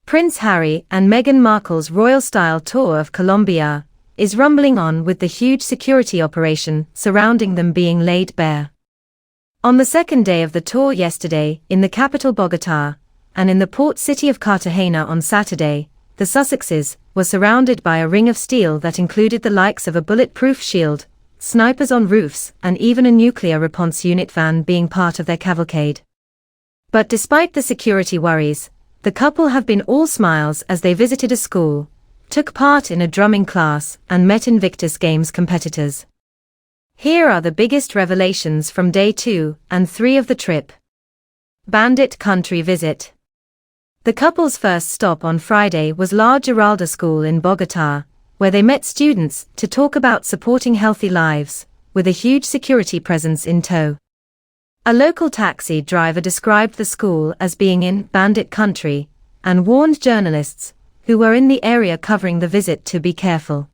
Prince Harry and Meghan Markle's royal-style tour of Colombia is rumbling on, with the huge security operation surrounding them being laid bare. On the second day of the tour yesterday, in the capital Bogota, and in the port city of Cartagena on Saturday, the Sussexes were surrounded by a ring of steel that included the likes of a bulletproof shield, snipers on roofs, and even a nuclear reponse unit van being part of their cavalcade. But despite the security worries, the couple have been all smiles as they visited a school, took part in a drumming class, and met Invictus Games competitors. Here are the biggest revelations from day 2 and 3 of the trip. Bandit country visit. The couple's first stop on Friday was La Giralda School in Bogota, where they met students to talk about supporting healthy lives, with a huge security presence in tow. A local taxi driver described the school as being in Bandit country, and warned journalists who were in the area covering the visit to be careful.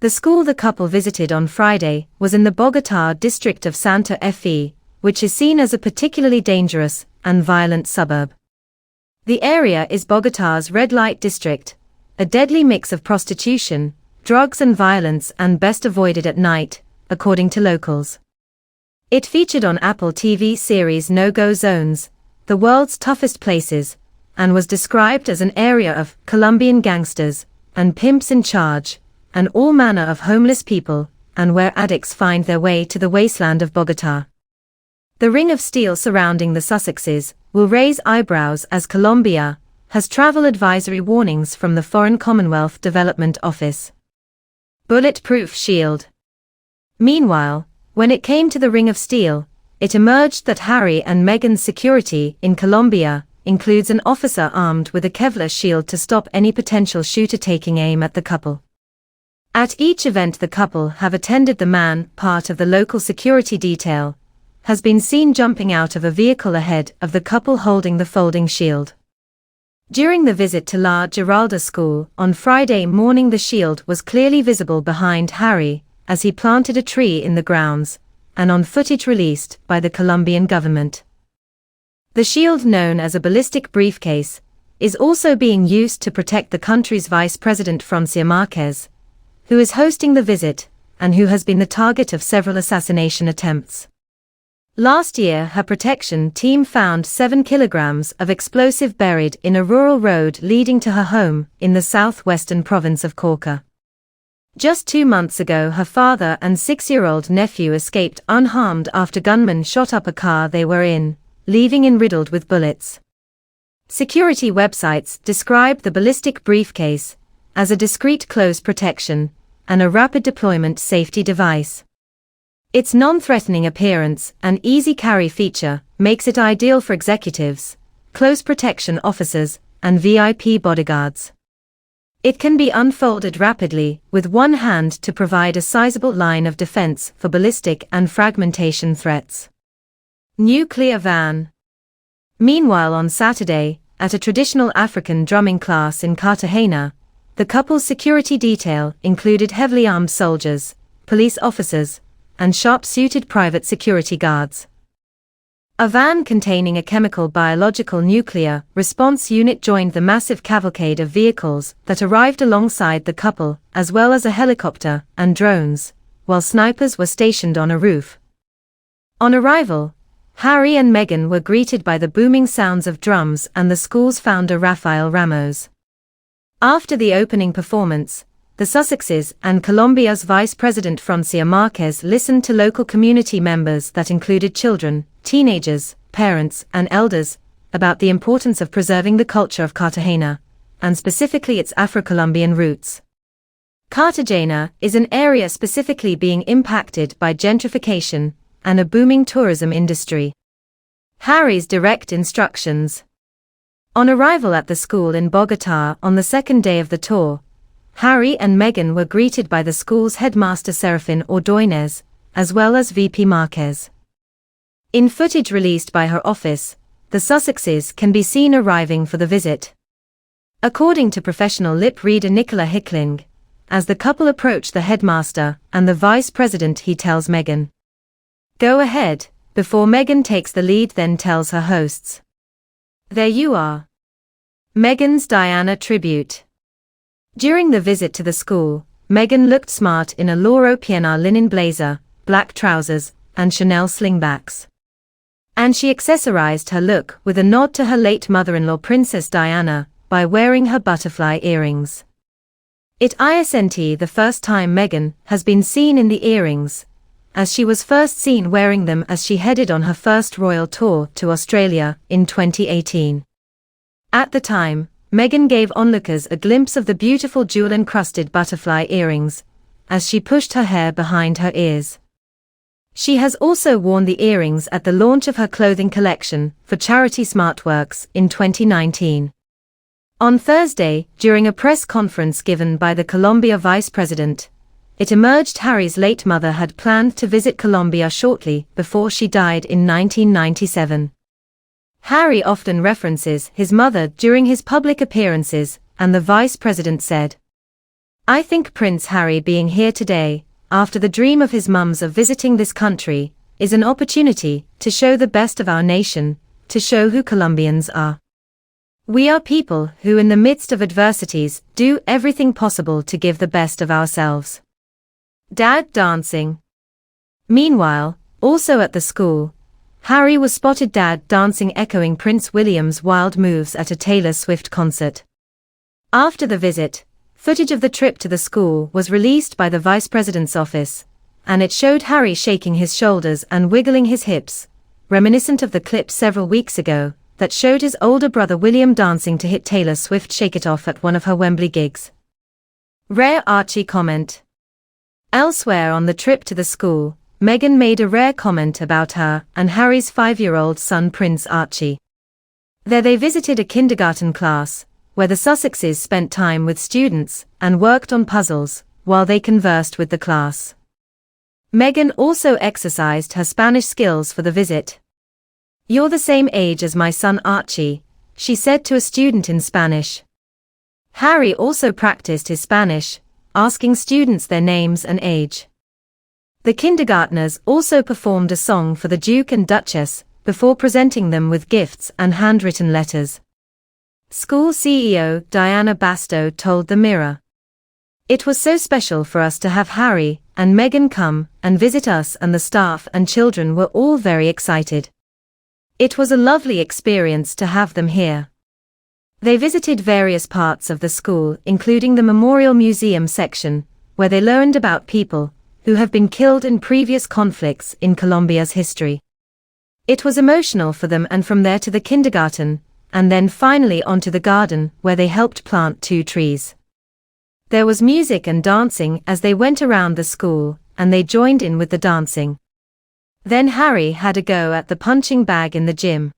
The school the couple visited on Friday was in the Bogota district of Santa Fe, which is seen as a particularly dangerous and violent suburb. The area is Bogota's red light district, a deadly mix of prostitution, drugs and violence, and best avoided at night, according to locals. It featured on Apple TV series No-Go Zones, the world's toughest places, and was described as an area of Colombian gangsters and pimps in charge, and all manner of homeless people, and where addicts find their way to the wasteland of Bogota. The ring of steel surrounding the Sussexes will raise eyebrows as Colombia has travel advisory warnings from the Foreign Commonwealth Development Office. Bulletproof shield. Meanwhile, when it came to the ring of steel, it emerged that Harry and Meghan's security in Colombia includes an officer armed with a Kevlar shield to stop any potential shooter taking aim at the couple. At each event the couple have attended, the man, part of the local security detail, has been seen jumping out of a vehicle ahead of the couple holding the folding shield. During the visit to La Giralda School on Friday morning, the shield was clearly visible behind Harry as he planted a tree in the grounds, and on footage released by the Colombian government. The shield, known as a ballistic briefcase, is also being used to protect the country's Vice President Francia Marquez, who is hosting the visit, and who has been the target of several assassination attempts. Last year, her protection team found 7 kilograms of explosive buried in a rural road leading to her home in the southwestern province of Cauca. Just 2 months ago, her father and 6-year-old nephew escaped unharmed after gunmen shot up a car they were in, leaving it riddled with bullets. Security websites describe the ballistic briefcase as a discreet close protection and a rapid deployment safety device. Its non-threatening appearance and easy carry feature makes it ideal for executives, close protection officers, and VIP bodyguards. It can be unfolded rapidly with one hand to provide a sizable line of defense for ballistic and fragmentation threats. Nuclear van. Meanwhile, on Saturday, at a traditional African drumming class in Cartagena, the couple's security detail included heavily armed soldiers, police officers, and sharp-suited private security guards. A van containing a chemical biological nuclear response unit joined the massive cavalcade of vehicles that arrived alongside the couple, as well as a helicopter and drones, while snipers were stationed on a roof. On arrival, Harry and Meghan were greeted by the booming sounds of drums and the school's founder Rafael Ramos. After the opening performance, the Sussexes and Colombia's Vice President Francia Marquez listened to local community members that included children, teenagers, parents, and elders about the importance of preserving the culture of Cartagena, and specifically its Afro-Colombian roots. Cartagena is an area specifically being impacted by gentrification and a booming tourism industry. Harry's direct instructions. On arrival at the school in Bogota on the second day of the tour, Harry and Meghan were greeted by the school's headmaster Serafin Ordóñez, as well as VP Marquez. In footage released by her office, the Sussexes can be seen arriving for the visit. According to professional lip reader Nicola Hickling, as the couple approach the headmaster and the vice president, he tells Meghan, "Go ahead," before Meghan takes the lead, then tells her hosts, "There you are." Meghan's Diana tribute. During the visit to the school, Meghan looked smart in a Loro Piana linen blazer, black trousers, and Chanel slingbacks. And she accessorized her look with a nod to her late mother-in-law Princess Diana by wearing her butterfly earrings. It isn't the first time Meghan has been seen in the earrings, as she was first seen wearing them as she headed on her first royal tour to Australia in 2018. At the time, Meghan gave onlookers a glimpse of the beautiful jewel-encrusted butterfly earrings, as she pushed her hair behind her ears. She has also worn the earrings at the launch of her clothing collection for charity SmartWorks in 2019. On Thursday, during a press conference given by the Colombia vice president, it emerged Harry's late mother had planned to visit Colombia shortly before she died in 1997. Harry often references his mother during his public appearances, and the vice president said, "I think Prince Harry being here today, after the dream of his mums of visiting this country, is an opportunity to show the best of our nation, to show who Colombians are. We are people who in the midst of adversities do everything possible to give the best of ourselves." Dad dancing. Meanwhile, also at the school, Harry was spotted dad dancing echoing Prince William's wild moves at a Taylor Swift concert. After the visit, footage of the trip to the school was released by the vice president's office, and it showed Harry shaking his shoulders and wiggling his hips, reminiscent of the clip several weeks ago that showed his older brother William dancing to hit Taylor Swift Shake It Off at one of her Wembley gigs. Rare Archie comment. Elsewhere on the trip to the school, Meghan made a rare comment about her and Harry's 5-year-old son Prince Archie. There they visited a kindergarten class, where the Sussexes spent time with students and worked on puzzles, while they conversed with the class. Meghan also exercised her Spanish skills for the visit. "You're the same age as my son Archie," she said to a student in Spanish. Harry also practiced his Spanish, asking students their names and age. The kindergartners also performed a song for the Duke and Duchess, before presenting them with gifts and handwritten letters. School CEO Diana Basto told The Mirror, "It was so special for us to have Harry and Meghan come and visit us, and the staff and children were all very excited. It was a lovely experience to have them here." They visited various parts of the school, including the Memorial Museum section, where they learned about people who have been killed in previous conflicts in Colombia's history. It was emotional for them, and from there to the kindergarten, and then finally onto the garden where they helped plant 2 trees. There was music and dancing as they went around the school, and they joined in with the dancing. Then Harry had a go at the punching bag in the gym.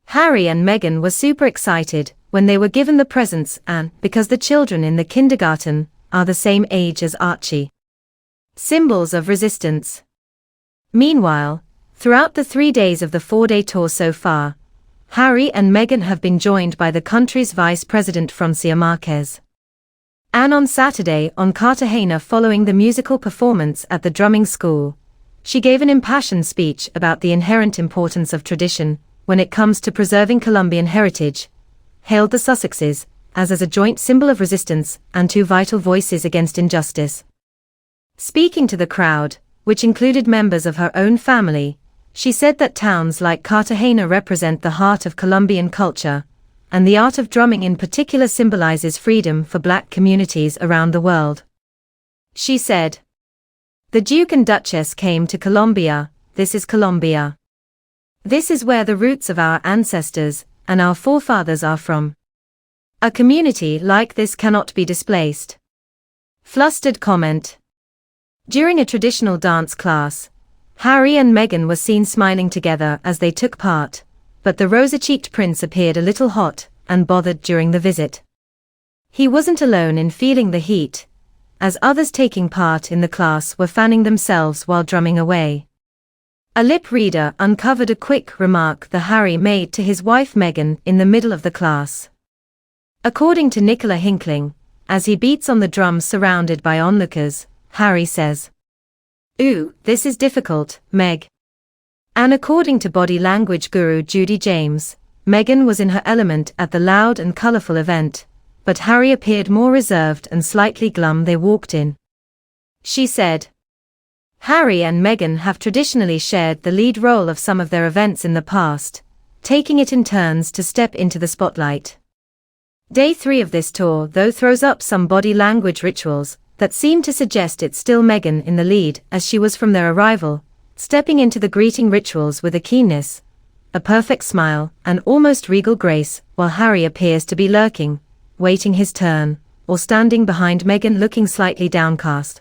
Harry and Meghan were super excited when they were given the presents, and because the children in the kindergarten are the same age as Archie. Symbols of resistance. Meanwhile, throughout the 3 days of the 4-day tour so far, Harry and Meghan have been joined by the country's Vice President Francia Marquez. And on Saturday on Cartagena, following the musical performance at the drumming school, she gave an impassioned speech about the inherent importance of tradition when it comes to preserving Colombian heritage, hailed the Sussexes as a joint symbol of resistance and 2 vital voices against injustice. Speaking to the crowd, which included members of her own family, she said that towns like Cartagena represent the heart of Colombian culture, and the art of drumming in particular symbolizes freedom for Black communities around the world. She said, "The Duke and Duchess came to Colombia, this is Colombia. This is where the roots of our ancestors and our forefathers are from. A community like this cannot be displaced." Flustered comment. During a traditional dance class, Harry and Meghan were seen smiling together as they took part, but the rosy-cheeked prince appeared a little hot and bothered during the visit. He wasn't alone in feeling the heat, as others taking part in the class were fanning themselves while drumming away. A lip reader uncovered a quick remark that Harry made to his wife Meghan in the middle of the class. According to Nicola Hinkling, as he beats on the drums surrounded by onlookers, Harry says, "Ooh, this is difficult, Meg." And according to body language guru Judy James, Meghan was in her element at the loud and colorful event, but Harry appeared more reserved and slightly glum. They walked in. She said. Harry and Meghan have traditionally shared the lead role of some of their events in the past, taking it in turns to step into the spotlight. Day 3 of this tour, though, throws up some body language rituals that seem to suggest it's still Meghan in the lead, as she was from their arrival, stepping into the greeting rituals with a keenness, a perfect smile, and almost regal grace, while Harry appears to be lurking, waiting his turn, or standing behind Meghan looking slightly downcast.